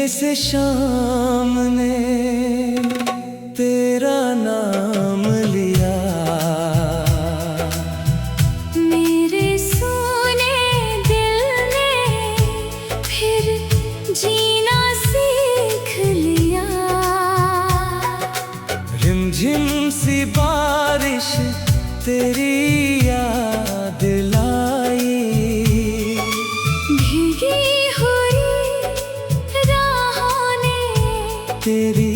जिस शाम ने तेरा नाम लिया, मेरे सोने दिल ने फिर जीना सीख लिया। रिमझिम सी बारिश तेरी याद लाई, भीगी हुई राहों ने तेरी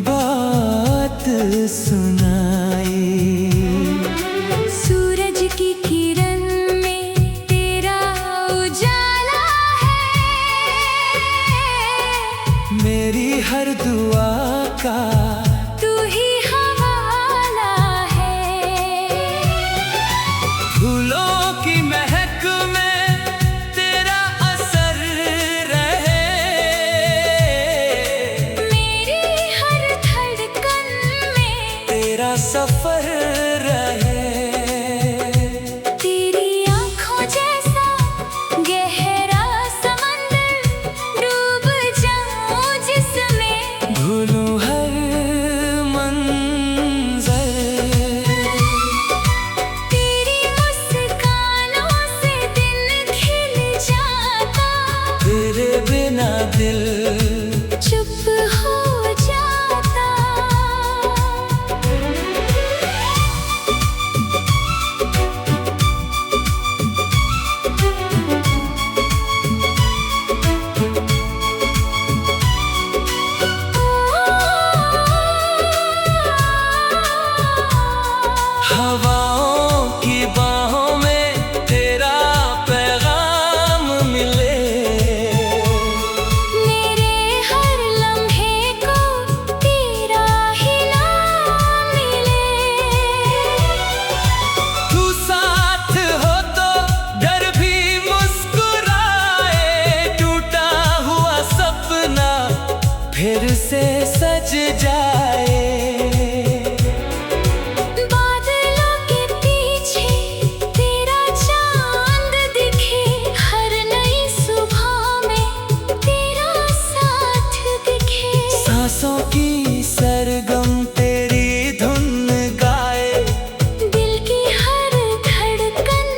बात सुनाई। सूरज की किरण में तेरा उजाला है, मेरी हर दुआ का तू ही हवाला है। फूलों की महक में तेरा असर रहे, मेरी हर धड़कन में तेरा सफर रहे। तेरी आँखों जैसा गहरा समंदर डूब जाऊं जिसमें, भूलूं हर मंजर, तेरी मुस्कानों से दिन खिल जाता, तेरे बिना दिल चुप हो जाता। हवाओं की बाहों में तेरा पैगाम मिले, मेरे हर लम्हे को तेरा ही नाम मिले। तू साथ हो तो डर भी मुस्कुराए, टूटा हुआ सपना फिर से सज जाए। बादलों के पीछे तेरा चांद दिखे, हर नई सुबह में तेरा साथ दिखे। सांसों की सरगम तेरी धुन गाए, दिल की हर धड़कन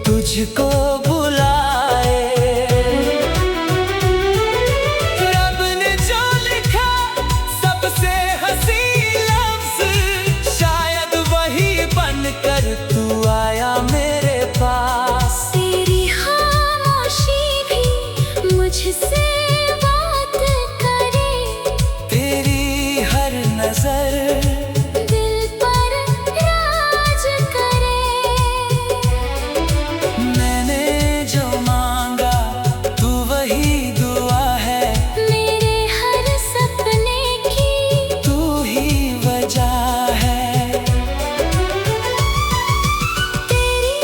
तुझको बुलाए। रब ने जो लिखा सबसे हंसी लफ्ज, शायद वही बनकर तू आया मेरे पास। तेरी खामोशी भी मुझसे बात करे, तेरी हर नजर दिल पर राज करे। मैंने जो मांगा तू वही दुआ है, मेरे हर सपने की तू ही वजह है। तेरी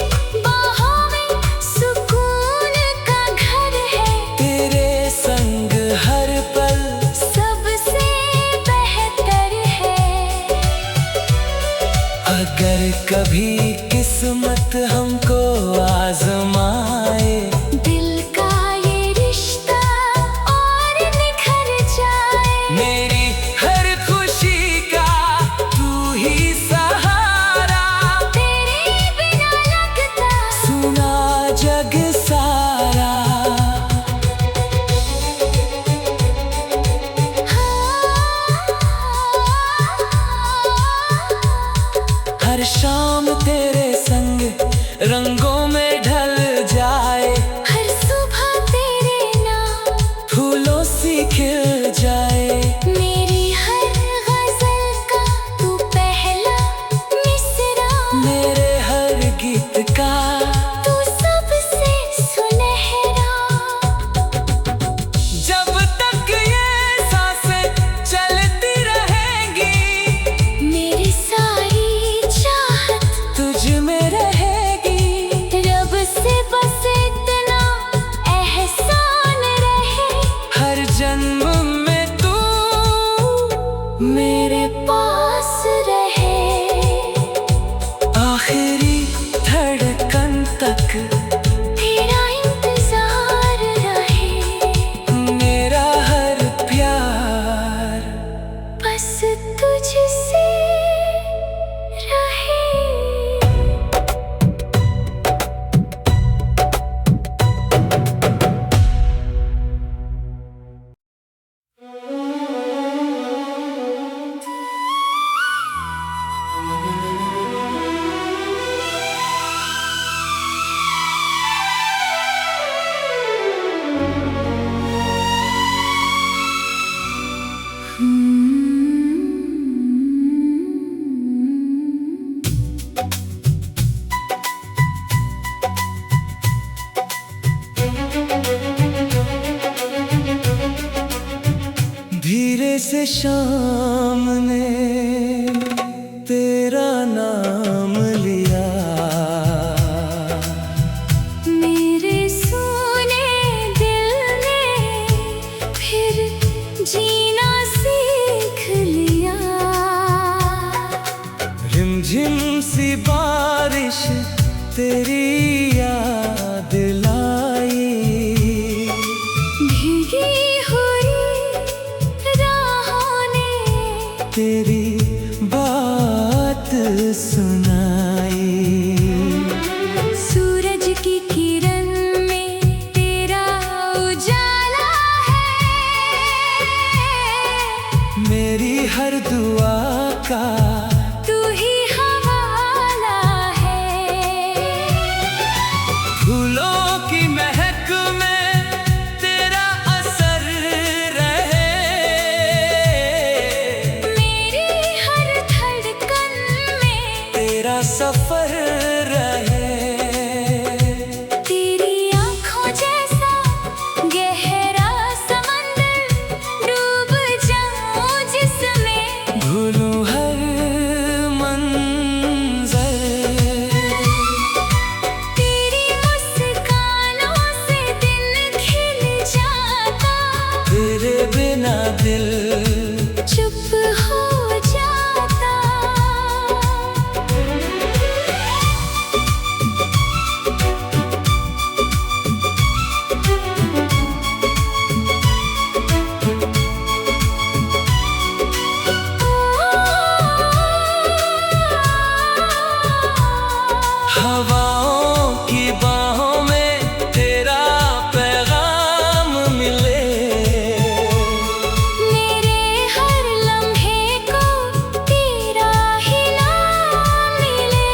बाहों में सुकून का घर है, तेरे शाम ने तेरा नाम लिया, मेरे सोने दिल ने फिर जीना सीख लिया। रिमझिम सी बारिश तेरी याद लाई, भीगी हुई राहों ने तेरी बात सुनाई। सूरज की किरण में तेरा उजाला है, मेरी हर दुआ का तू ही हवाला है। फूलों की महक में तेरा असर रहे, मेरी हर धड़कन में तेरा सफर रहे। तेरी आँखों जैसा गहरा समंदर डूब जाऊं जिसमें, भूलूं हर मंजर, तेरी मुस्कानों से दिन खिल जाता, तेरे बिना दिल चुप हो जाता। हवाओं की बाहों में तेरा पैगाम मिले, मेरे हर लम्हे को तेरा ही नाम मिले।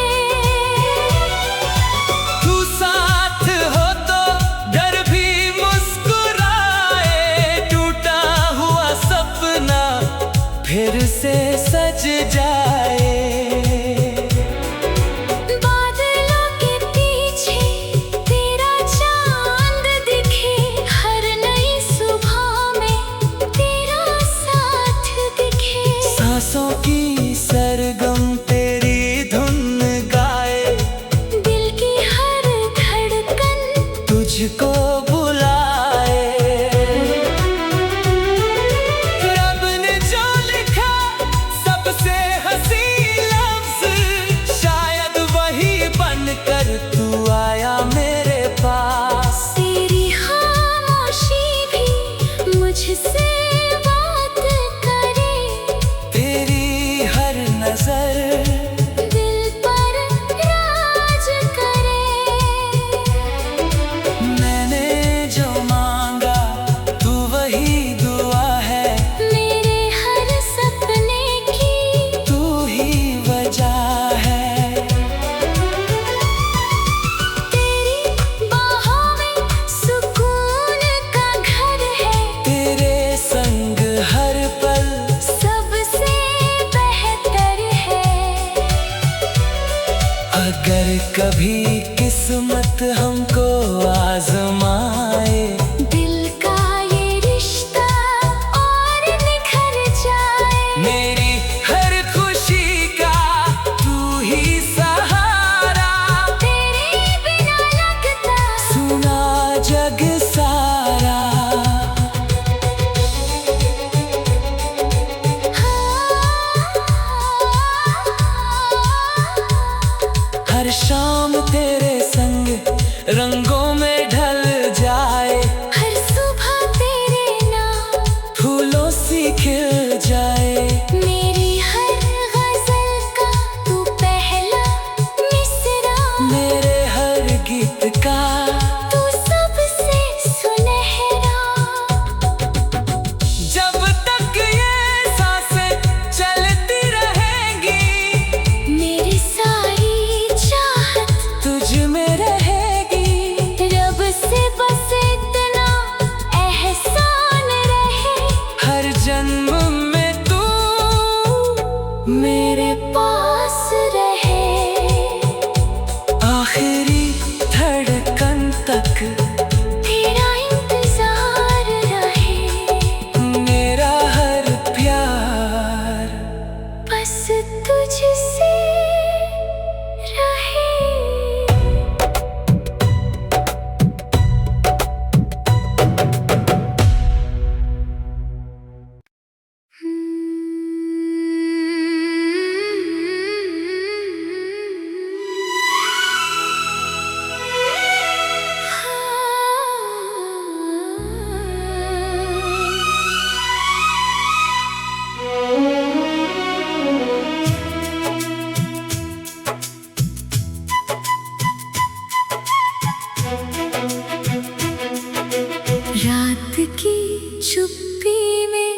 तू साथ हो तो डर भी मुस्कुराए, टूटा हुआ सपना फिर से सज जाए। बादलों के पीछे तेरा चांद दिखे, हर नई सुबह में तेरा साथ दिखे। सांसों की सरगम तेरी धुन गाए, दिल की हर धड़कन तुझको बुलाए। रब ने जो लिखा सबसे हंसी लफ्ज, शायद वही बनकर तू आया मेरे पास। तेरी खामोशी भी मुझसे बात करे, तेरी हर नजर दिल पर राज करे। मैंने जो मांगा तू वही दुआ है, मेरे हर सपने की तू ही वजह है। तेरी बाहों में सुकून का घर है, तेरे संग हर पल सबसे बेहतर है। अगर कभी किस्मत हमको आजमाए, दिल का ये रिश्ता और निखर जाए, मेरी हर खुशी का तू ही सहारा, तेरे बिना लगता सुना जग सारा। हर शाम तेरे संग चुप्पी में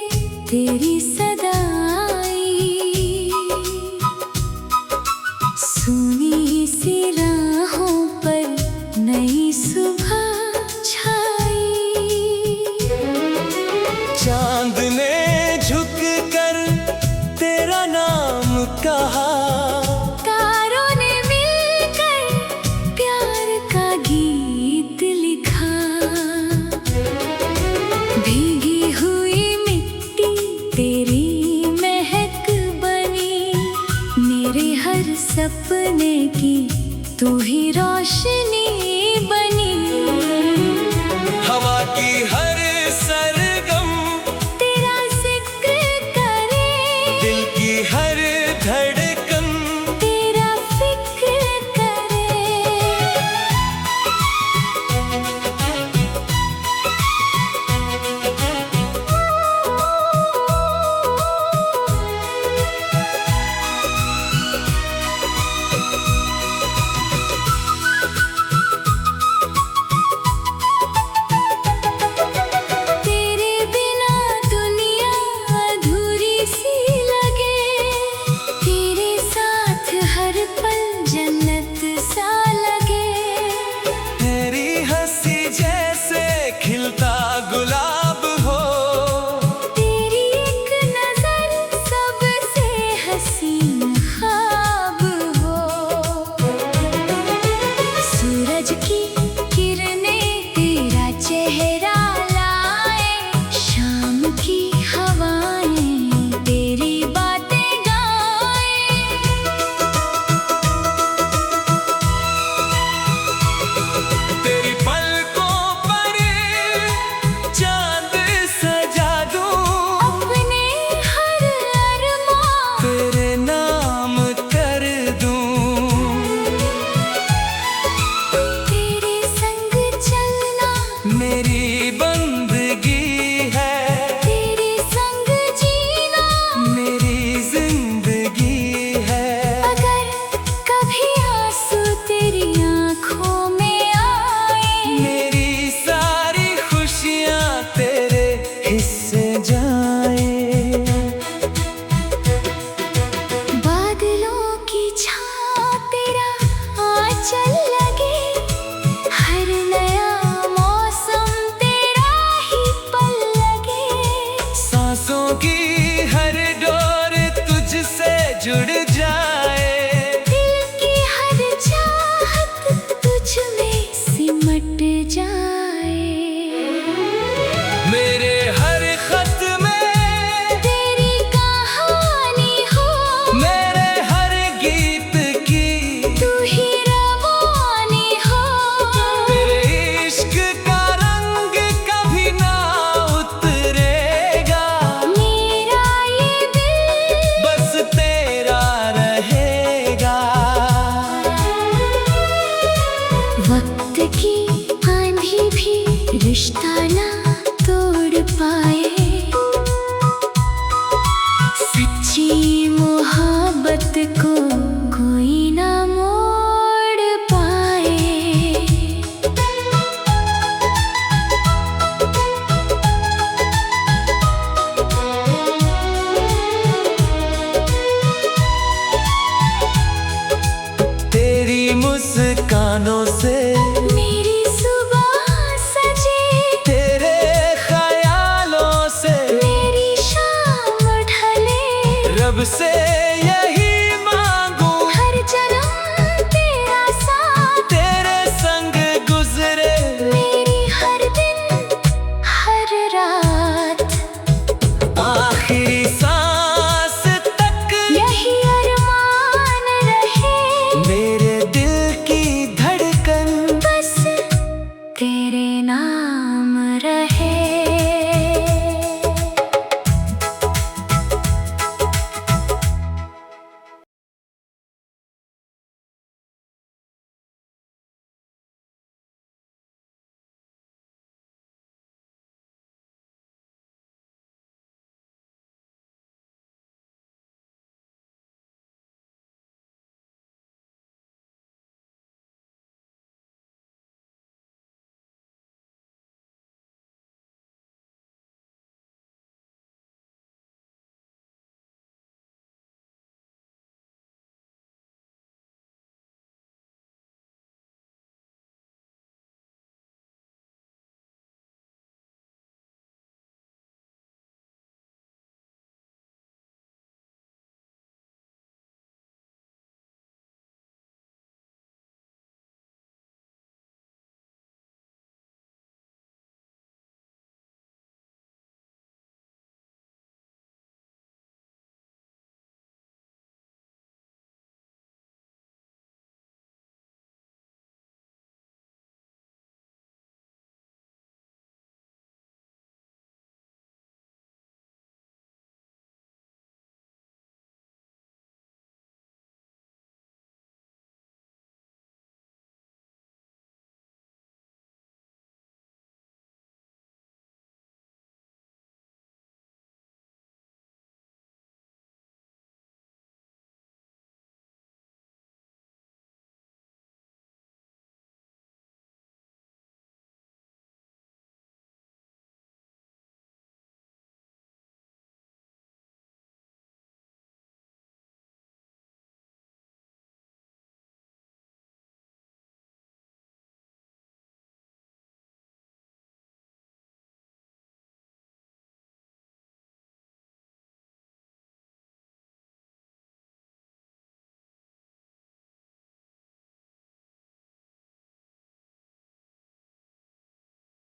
तेरी सदाई, सुनी सी राहों पर नई सुबह छाई। चांद ने झुक कर तेरा नाम कहा, तारों ने मिलकर प्यार का गीत लिखा। भीगी हुई मिट्टी तेरी महक बनी, मेरे हर सपने की तू ही रोशनी बनी। हवा की हर सरगम तेरा जिक्र करे, दिल की हर धड़कन तेरा फिक्र करे। तेरे बिना दुनिया अधूरी सी लगे, तेरे साथ हर पल जन्नत सा लगे। तेरी हंसी जैसे खिलता गुलाब हो, तेरी एक नजर सबसे हसीन ख्वाब हो। सूरज की किरणें तेरा चेहरा लाए, शाम की हवाएं तेरी बातें गाए। तेरी पलकों पर चांद सजा दूं, अपने हर अरमान तेरे नाम कर दूं। तेरे संग चलना मेरी बंदगी है, तेरे संग जीना। मेरी जिंदगी है। अगर कभी आंसू तेरी आंखों में आए, मेरी सारी खुशियाँ तेरे हिस्से जाए। बादलों की छाँव तेरा आंचल लगे, हर नया मौसम तेरा ही पल लगे। सांसों की हर डोर तुझसे जुड़ जाए। दिल की हर चाहत तुझ में सिमट जाए। मेरे हर खत में तेरी कहानी हो, मेरे हर गीत की तू ही रवानी हो। तेरे इश्क का रंग कभी ना उतरेगा, मेरा ये दिल बस तेरा रहेगा। वक्त की आंधी भी रिश्ता ना तोड़ पाए, सच्ची मोहब्बत को कोई ना मोड़ पाए। तेरी मुस्कानों से मेरी सुबह सजे, तेरे ख्यालों से मेरी शाम ढले। रब से